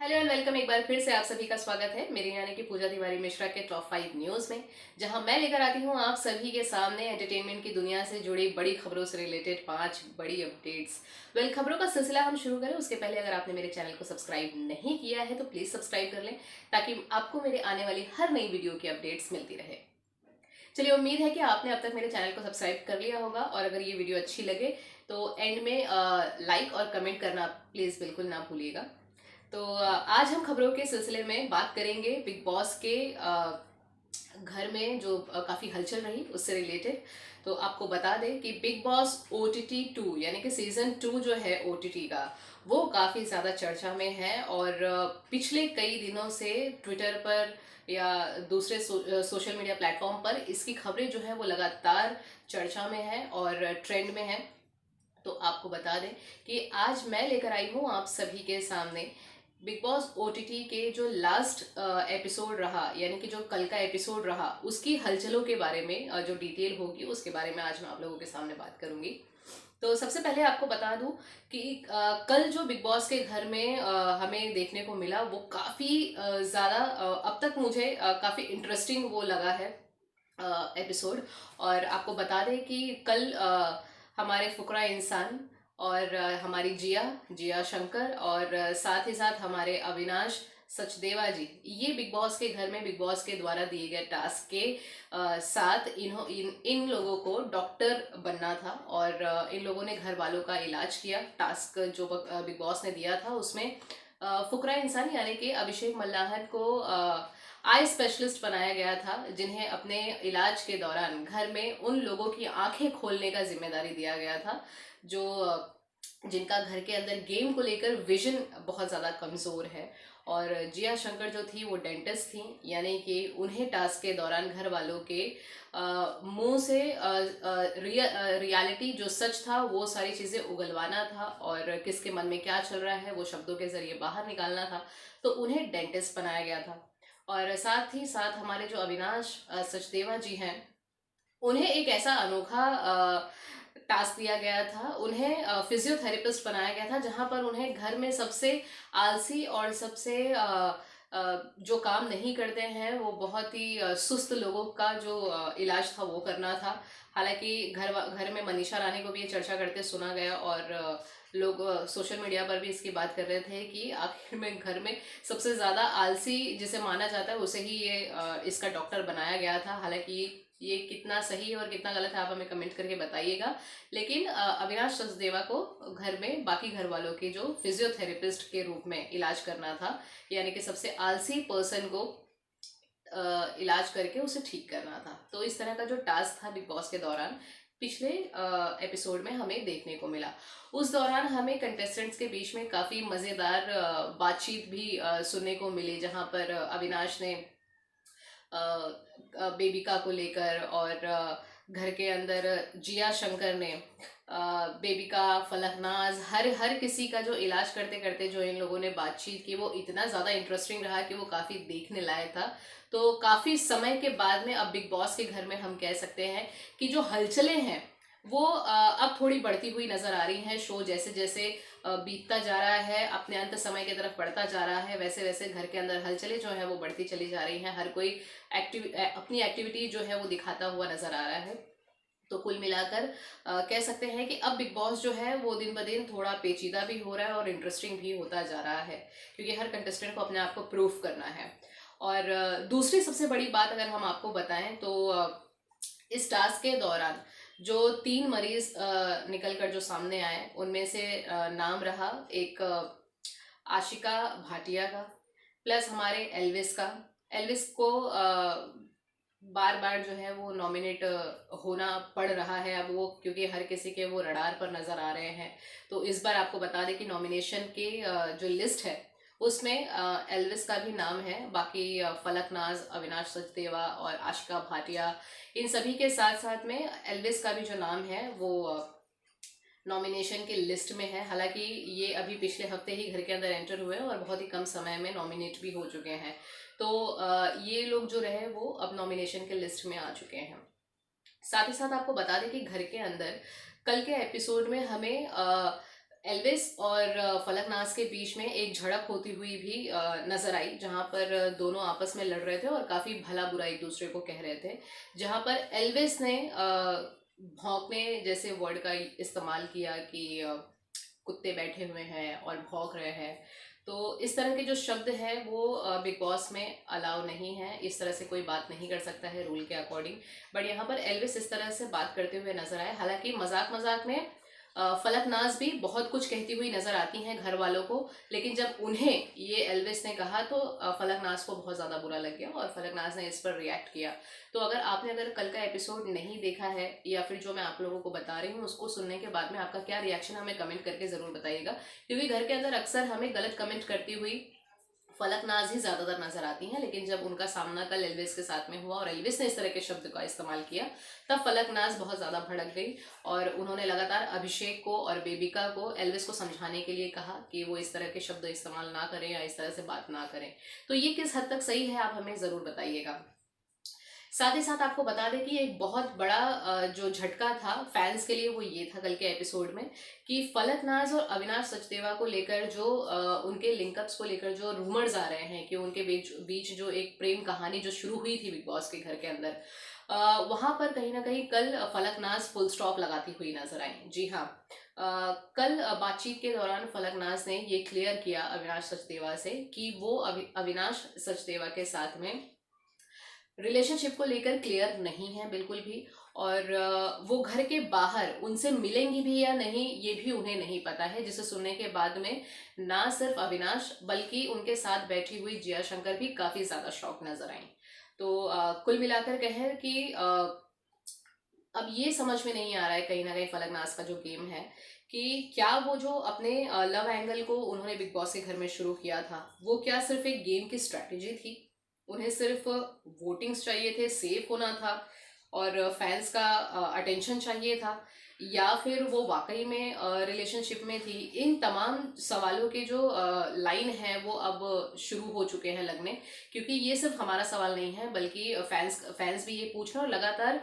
Hello and welcome. एक बार फिर से आप सभी का स्वागत है मेरी यानी कि पूजा तिवारी मिश्रा के टॉप 5 न्यूज में, जहां मैं लेकर आती हूं आप सभी के सामने एंटरटेनमेंट की दुनिया से जुड़ी बड़ी खबरों से रिलेटेड 5 बड़ी अपडेट्स। खबरों का सिलसिला हम शुरू करें उसके पहले अगर आपने मेरे चैनल को सब्सक्राइब नहीं किया है तो प्लीज सब्सक्राइब कर लें ताकि आपको मेरे आने वाली हर नई वीडियो की अपडेट्स मिलती रहे। चलिए, उम्मीद है कि आपने अब तक मेरे चैनल को सब्सक्राइब कर लिया होगा और अगर ये वीडियो अच्छी लगे तो एंड में लाइक और कमेंट करना प्लीज बिल्कुल ना भूलिएगा। तो आज हम खबरों के सिलसिले में बात करेंगे बिग बॉस के घर में जो काफ़ी हलचल रही उससे रिलेटेड। तो आपको बता दें कि बिग बॉस OTT 2 यानी कि सीजन 2 जो है OTT का वो काफ़ी ज़्यादा चर्चा में है और पिछले कई दिनों से ट्विटर पर या दूसरे सोशल मीडिया प्लेटफॉर्म पर इसकी खबरें जो है वो लगातार चर्चा में है और ट्रेंड में है। तो आपको बता दें कि आज मैं लेकर आई हूँ आप सभी के सामने बिग बॉस OTT के जो लास्ट एपिसोड रहा यानी कि जो कल का एपिसोड रहा उसकी हलचलों के बारे में जो डिटेल होगी उसके बारे में आज मैं आप लोगों के सामने बात करूंगी। तो सबसे पहले आपको बता दूं कि कल जो बिग बॉस के घर में हमें देखने को मिला वो काफ़ी ज़्यादा अब तक मुझे काफ़ी इंटरेस्टिंग वो लगा है एपिसोड। और आपको बता दें कि कल हमारे फुकरा इंसान और हमारी जिया जिया शंकर और साथ ही साथ हमारे अविनाश सचदेवा जी ये बिग बॉस के घर में बिग बॉस के द्वारा दिए गए टास्क के साथ इन लोगों को डॉक्टर बनना था और इन लोगों ने घर वालों का इलाज किया। टास्क जो बिग बॉस ने दिया था उसमें फुकरा इंसान यानी कि अभिषेक मल्लाहन को आई स्पेशलिस्ट बनाया गया था जिन्हें अपने इलाज के दौरान घर में उन लोगों की आंखें खोलने का जिम्मेदारी दिया गया था जो जिनका घर के अंदर गेम को लेकर विजन बहुत ज़्यादा कमज़ोर है। और जिया शंकर जो थी वो डेंटिस्ट थी यानी कि उन्हें टास्क के दौरान घर वालों के मुंह से रियलिटी जो सच था वो सारी चीज़ें उगलवाना था और किसके मन में क्या चल रहा है वो शब्दों के ज़रिए बाहर निकालना था। तो उन्हें डेंटिस्ट बनाया गया था। और साथ ही साथ हमारे जो अविनाश सचदेवा जी हैं उन्हें एक ऐसा अनोखा टास्क दिया गया था। उन्हें फिजियोथेरेपिस्ट बनाया गया था जहां पर उन्हें घर में सबसे आलसी और सबसे जो काम नहीं करते हैं वो बहुत ही सुस्त लोगों का जो इलाज था वो करना था। हालांकि घर में मनीषा रानी को भी ये चर्चा करते सुना गया और लोग सोशल मीडिया पर भी इसकी बात कर रहे थे कि आखिर में घर में सबसे ज़्यादा आलसी जिसे माना जाता है उसे ही ये इसका डॉक्टर बनाया गया था। हालांकि ये कितना सही है और कितना गलत है आप हमें कमेंट करके बताइएगा। लेकिन अविनाश सचदेवा को घर में बाकी घर वालों के जो फिजियोथेरेपिस्ट के रूप में इलाज करना था यानी कि सबसे आलसी पर्सन को इलाज करके उसे ठीक करना था। तो इस तरह का जो टास्क था बिग बॉस के दौरान पिछले एपिसोड में हमें देखने को मिला। उस दौरान हमें कंटेस्टेंट्स के बीच में काफ़ी मज़ेदार बातचीत भी सुनने को मिली जहां पर अविनाश ने बेबिका को लेकर और घर के अंदर जिया शंकर ने बेबिका फलकनाज हर हर किसी का जो इलाज करते करते जो इन लोगों ने बातचीत की वो इतना ज़्यादा इंटरेस्टिंग रहा कि वो काफ़ी देखने लायक था। तो काफ़ी समय के बाद में अब बिग बॉस के घर में हम कह सकते हैं कि जो हलचलें हैं वो अब थोड़ी बढ़ती हुई नजर आ रही हैं। शो जैसे जैसे बीतता जा रहा है अपने अंत समय की तरफ बढ़ता जा रहा है वैसे वैसे घर के अंदर हलचलें जो है वो बढ़ती चली जा रही हैं। हर कोई अपनी एक्टिविटी जो है वो दिखाता हुआ नजर आ रहा है। तो कुल मिलाकर कह सकते हैं कि अब बिग बॉस जो है वो दिन ब दिन थोड़ा पेचीदा भी हो रहा है और इंटरेस्टिंग भी होता जा रहा है क्योंकि हर कंटेस्टेंट को अपने आप को प्रूफ करना है। और दूसरी सबसे बड़ी बात अगर हम आपको बताएं तो इस टास्क के दौरान जो 3 मरीज निकल कर जो सामने आए उनमें से नाम रहा एक आशिका भाटिया का प्लस हमारे एल्विस का। एल्विस को बार बार जो है वो नॉमिनेट होना पड़ रहा है अब वो क्योंकि हर किसी के वो रडार पर नज़र आ रहे हैं। तो इस बार आपको बता दें कि नॉमिनेशन के जो लिस्ट है उसमें एल्विस का भी नाम है। बाकी फलकनाज अविनाश सचदेवा और आशिका भाटिया इन सभी के साथ साथ में एल्विस का भी जो नाम है वो नॉमिनेशन की लिस्ट में है। हालांकि ये अभी पिछले हफ्ते ही घर के अंदर एंटर हुए और बहुत ही कम समय में नॉमिनेट भी हो चुके हैं। तो ये लोग जो रहे वो अब नॉमिनेशन के लिस्ट में आ चुके हैं। साथ ही साथ आपको बता दें कि घर के अंदर कल के एपिसोड में हमें एल्विस और फलकनाज के बीच में एक झड़प होती हुई भी नजर आई, जहां पर दोनों आपस में लड़ रहे थे और काफी भला बुरा एक दूसरे को कह रहे थे। जहां पर एल्विस ने भौंकने जैसे वर्ड का इस्तेमाल किया कि कुत्ते बैठे हुए हैं और भौंक रहे हैं। तो इस तरह के जो शब्द है वो बिग बॉस में अलाउ नहीं है, इस तरह से कोई बात नहीं कर सकता है रूल के अकॉर्डिंग। बट यहाँ पर एल्विस इस तरह से बात करते हुए नजर आए। हालांकि मजाक मजाक में फलकनाज भी बहुत कुछ कहती हुई नजर आती हैं घर वालों को, लेकिन जब उन्हें ये एल्विस ने कहा तो फलकनाज को बहुत ज़्यादा बुरा लग गया और फलकनाज ने इस पर रिएक्ट किया। तो अगर कल का एपिसोड नहीं देखा है या फिर जो मैं आप लोगों को बता रही हूँ उसको सुनने के बाद में आपका क्या रिएक्शन हमें कमेंट करके ज़रूर बताइएगा, क्योंकि घर के अंदर अक्सर हमें गलत कमेंट करती हुई फलकनाज ही ज्यादातर नजर आती हैं। लेकिन जब उनका सामना कल एल्विस के साथ में हुआ और एल्विस ने इस तरह के शब्द का इस्तेमाल किया, तब फलकनाज बहुत ज्यादा भड़क गई और उन्होंने लगातार अभिषेक को और बेबिका को एल्विस को समझाने के लिए कहा कि वो इस तरह के शब्द इस्तेमाल ना करें या इस तरह से बात ना करें। तो ये किस हद तक सही है आप हमें जरूर बताइएगा। साथ ही साथ आपको बता दें कि एक बहुत बड़ा जो झटका था फैंस के लिए वो ये था कल के एपिसोड में कि फलकनाज और अविनाश सचदेवा को लेकर जो उनके लिंकअप्स को लेकर जो रूमर्स आ रहे हैं कि उनके बीच जो एक प्रेम कहानी जो शुरू हुई थी बिग बॉस के घर के अंदर, वहां पर कहीं ना कहीं कल फलकनाज फुल स्टॉप लगाती हुई नजर आई। जी हाँ, कल बातचीत के दौरान फलकनाज ने ये क्लियर किया अविनाश सचदेवा से कि वो अविनाश सचदेवा के साथ में रिलेशनशिप को लेकर क्लियर नहीं है बिल्कुल भी, और वो घर के बाहर उनसे मिलेंगी भी या नहीं ये भी उन्हें नहीं पता है, जिसे सुनने के बाद में ना सिर्फ अविनाश बल्कि उनके साथ बैठी हुई जिया शंकर भी काफी ज्यादा शॉक नजर आई। तो कुल मिलाकर कहें कि अब ये समझ में नहीं आ रहा है कहीं ना कहीं फलकनाज का जो गेम है कि क्या वो जो अपने लव एंगल को उन्होंने बिग बॉस के घर में शुरू किया था वो क्या सिर्फ एक गेम की स्ट्रेटेजी थी, उन्हें सिर्फ वोटिंग्स चाहिए थे, सेफ होना था और फैंस का अटेंशन चाहिए था, या फिर वो वाकई में रिलेशनशिप में थी। इन तमाम सवालों के जो लाइन है वो अब शुरू हो चुके हैं लगने, क्योंकि ये सिर्फ हमारा सवाल नहीं है बल्कि फैंस भी ये पूछ रहे हैं। और लगातार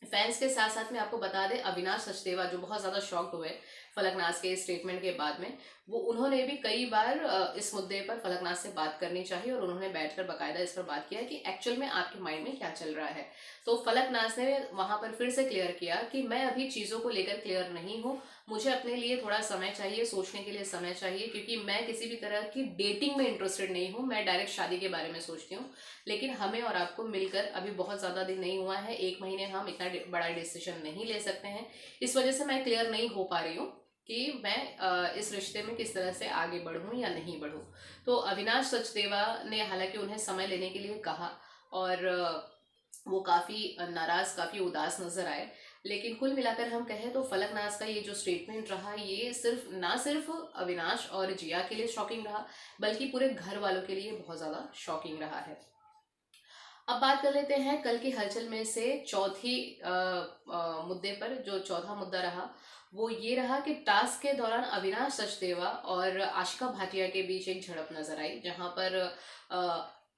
फैंस के साथ साथ में आपको बता दें अविनाश सचदेवा जो बहुत ज़्यादा शॉक्ड हुए फलकनाज के स्टेटमेंट के बाद में, वो उन्होंने भी कई बार इस मुद्दे पर फलकनाज से बात करनी चाहिए और उन्होंने बैठकर बकायदा इस पर बात किया कि एक्चुअल में आपके माइंड में क्या चल रहा है। तो फलकनाज ने वहां पर फिर से क्लियर किया कि मैं अभी चीज़ों को लेकर क्लियर नहीं हूँ, मुझे अपने लिए थोड़ा समय चाहिए, सोचने के लिए समय चाहिए, क्योंकि मैं किसी भी तरह की डेटिंग में इंटरेस्टेड नहीं हूँ, मैं डायरेक्ट शादी के बारे में सोचती हूँ। लेकिन हमें और आपको मिलकर अभी बहुत ज़्यादा दिन नहीं हुआ है, 1 महीने हम इतना बड़ा डिसीजन नहीं ले सकते हैं, इस वजह से मैं क्लियर नहीं हो पा रही हूँ कि मैं इस रिश्ते में किस तरह से आगे बढ़ूं या नहीं बढ़ूं। तो अविनाश सचदेवा ने हालांकि उन्हें समय लेने के लिए कहा और वो काफ़ी नाराज़, काफ़ी उदास नजर आए। लेकिन कुल मिलाकर हम कहें तो फलकनाज का ये जो स्टेटमेंट रहा ये सिर्फ अविनाश और जिया के लिए शॉकिंग रहा बल्कि पूरे घर वालों के लिए बहुत ज़्यादा शॉकिंग रहा है। अब बात कर लेते हैं कल की हलचल में से चौथी मुद्दे पर। जो चौथा मुद्दा रहा वो ये रहा कि टास्क के दौरान अविनाश सचदेवा और आशिका भाटिया के बीच एक झड़प नजर आई, जहां पर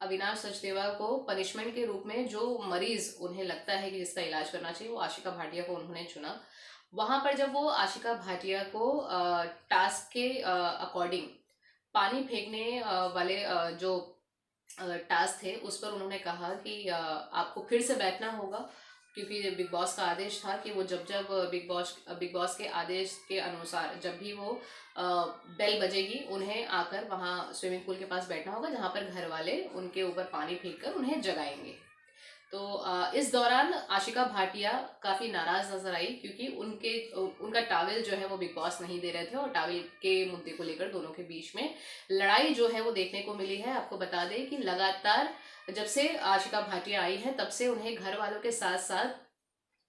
अविनाश सचदेवा को पनिशमेंट के रूप में जो मरीज उन्हें लगता है कि जिसका इलाज करना चाहिए वो आशिका भाटिया को उन्होंने चुना। वहां पर जब वो आशिका भाटिया को टास्क के अकॉर्डिंग पानी फेंकने वाले जो टास्क थे उस पर उन्होंने कहा कि आपको फिर से बैठना होगा, क्योंकि बिग बॉस का आदेश था कि वो जब जब बिग बॉस के आदेश के अनुसार जब भी वो बेल बजेगी उन्हें आकर वहाँ स्विमिंग पूल के पास बैठना होगा, जहाँ पर घर वाले उनके ऊपर पानी फेंक कर उन्हें जगाएंगे। तो इस दौरान आशिका भाटिया काफ़ी नाराज़ नजर आई, क्योंकि उनका टावल जो है वो बिग बॉस नहीं दे रहे थे और टावल के मुद्दे को लेकर दोनों के बीच में लड़ाई जो है वो देखने को मिली है। आपको बता दें कि लगातार जब से आशिका भाटिया आई है तब से उन्हें घर वालों के साथ साथ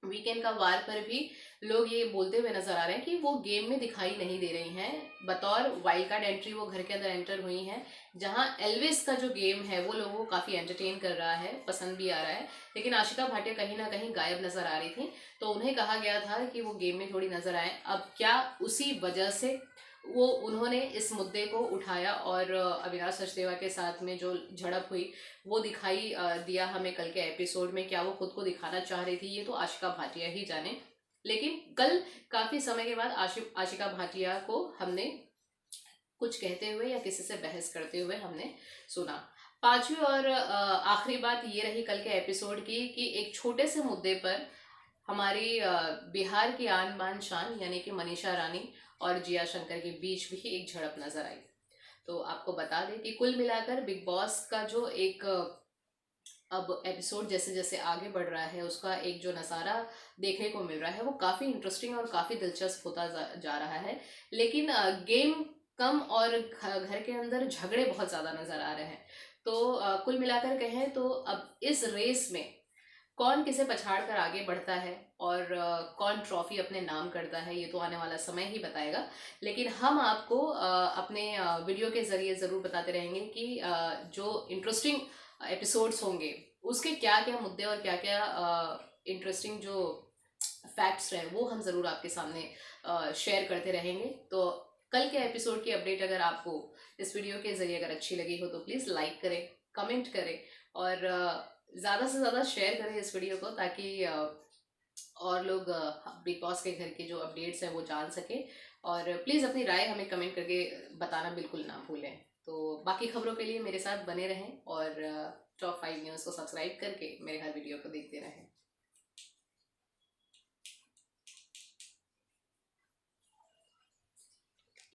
वीकेंड का वार पर भी लोग ये बोलते हुए नजर आ रहे हैं कि वो गेम में दिखाई नहीं दे रही हैं। बतौर वाइल्ड कार्ड एंट्री वो घर के अंदर एंटर हुई हैं, जहां एल्विस का जो गेम है वो लोगों को काफ़ी एंटरटेन कर रहा है, पसंद भी आ रहा है। लेकिन आशिका भाटिया कहीं ना कहीं गायब नजर आ रही थी, तो उन्हें कहा गया था कि वो गेम में थोड़ी नजर आए। अब क्या उसी वजह से वो उन्होंने इस मुद्दे को उठाया और अविनाश सचदेवा के साथ में जो झड़प हुई वो दिखाई दिया हमें कल के एपिसोड में। क्या वो खुद को दिखाना चाह रही थी ये तो आशिका भाटिया ही जाने। लेकिन कल काफी समय के बाद आशिका भाटिया को हमने कुछ कहते हुए या किसी से बहस करते हुए हमने सुना। पांचवी और आखिरी बात ये रही कल के एपिसोड की कि एक छोटे से मुद्दे पर हमारी बिहार की आन बान शान यानी कि मनीषा रानी और जिया शंकर के बीच भी एक झड़प नजर आई। तो आपको बता दें कि कुल मिलाकर बिग बॉस का जो एक अब एपिसोड जैसे जैसे आगे बढ़ रहा है उसका एक जो नज़ारा देखने को मिल रहा है वो काफ़ी इंटरेस्टिंग और काफ़ी दिलचस्प होता जा रहा है। लेकिन गेम कम और घर के अंदर झगड़े बहुत ज़्यादा नज़र आ रहे हैं। तो कुल मिलाकर कहें तो अब इस रेस में कौन किसे पछाड़ कर आगे बढ़ता है और कौन ट्रॉफी अपने नाम करता है ये तो आने वाला समय ही बताएगा। लेकिन हम आपको अपने वीडियो के ज़रिए ज़रूर बताते रहेंगे कि जो इंटरेस्टिंग एपिसोड्स होंगे उसके क्या क्या मुद्दे और क्या क्या इंटरेस्टिंग जो फैक्ट्स रहे वो हम ज़रूर आपके सामने शेयर करते रहेंगे। तो कल के एपिसोड की अपडेट अगर आपको इस वीडियो के ज़रिए अगर अच्छी लगी हो तो प्लीज़ लाइक करें, कमेंट करें और ज़्यादा से ज़्यादा शेयर करें इस वीडियो को ताकि और लोग बिग बॉस के घर के जो अपडेट्स हैं वो जान सकें। और प्लीज़ अपनी राय हमें कमेंट करके बताना बिल्कुल ना भूलें। तो बाकी खबरों के लिए मेरे साथ बने रहें और टॉप 5 न्यूज़ को सब्सक्राइब करके मेरे हर वीडियो को देखते